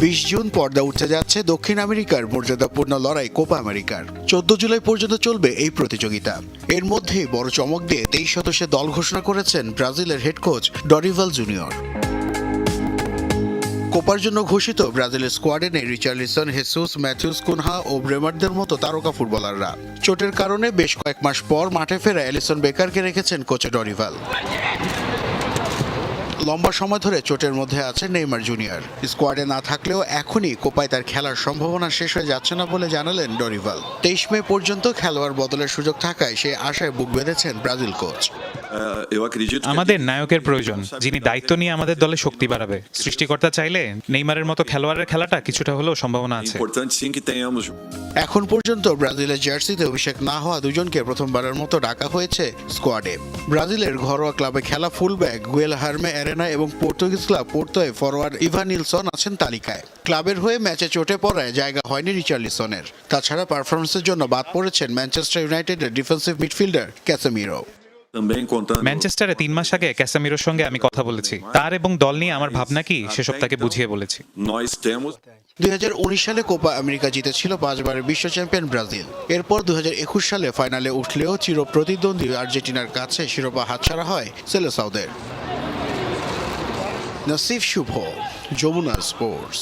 20 June পর্দা উঠতে যাচ্ছে দক্ষিণ আমেরিকার মর্যাদাপূর্ণ লড়াই কোপা আমেরিকার। 14 জুলাই পর্যন্ত চলবে এই প্রতিযোগিতা। এর মধ্যেই বড় চমক দিয়ে 23 সদস্যের দল ঘোষণা করেছেন ব্রাজিলের হেড কোচ ডরিভাল জুনিয়র। কোপার জন্য ঘোষিত ব্রাজিলের স্কোয়াডে নেই রিচার্লিসন, হেসুস, ম্যাথিউস কুনহা ও ব্রেমারদের মতো তারকা ফুটবলাররা। চোটের কারণে বেশ কয়েক মাস পর মাঠে ফেরা এলিসন বেকারকে রেখেছেন কোচ ডরিভাল। লম্বা সময় ধরে চোটের মধ্যে আছে নেইমার জুনিয়র। স্কোয়াডে না থাকলেও এখনই কোপায় তার খেলার সম্ভাবনা শেষ হয়ে যাচ্ছে না বলে জানালেন ডরিভাল। 23 মে পর্যন্ত খেলোয়াড় বদলের সুযোগ থাকায় সে আশায় বুক বেঁধেছেন ব্রাজিল কোচ। আমাদের নায়কের প্রয়োজন, যিনি দায়িত্ব নিয়ে আমাদের দলে শক্তি বাড়াবে। সৃষ্টিকর্তা চাইলে নেইমারের মতো খেলোয়াড়ের খেলাটা কিছুটা হলেও সম্ভাবনা আছে। এখন পর্যন্ত ব্রাজিলের জার্সিতে অভিষেক না হওয়া দুজনকে প্রথমবারের মতো ডাকা হয়েছে স্কোয়াডে। ব্রাজিলের ঘরোয়া ক্লাবে খেলা ফুলব্যাক গুয়েল হারমে অ্যারেনা এবং পর্তুগিজ ক্লাব পোর্তোয় ফরোয়ার্ড ইভান নিলসন আছেন তালিকায়। ক্লাবের হয়ে ম্যাচে চোটে পড়ায় জায়গা হয়নি রিচার্লিসনের। তাছাড়া পারফরমেন্সের জন্য বাদ পড়েছেন ম্যানচেস্টার ইউনাইটেডের ডিফেন্সিভ মিডফিল্ডার ক্যাসেমিরো। ম্যানচেস্টারে 3 মাস আগে ক্যাসামিরোর সঙ্গে আমি কথা বলেছি। তার এবং দল নিয়ে আমার ভাবনা কি সেসব তাকে বুঝিয়ে বলেছি। 2019 সালে কোপা আমেরিকা জিতেছিল 5 বারের বিশ্ব চ্যাম্পিয়ন ব্রাজিল। এরপর 2021 সালে ফাইনালে উঠলেও চিরপ্রতিদ্বন্দ্বী আর্জেন্টিনার কাছে শিরোপা হাতছাড়া হয় সেলেসাওদের। নাসিফ শুভ, যমুনা স্পোর্টস।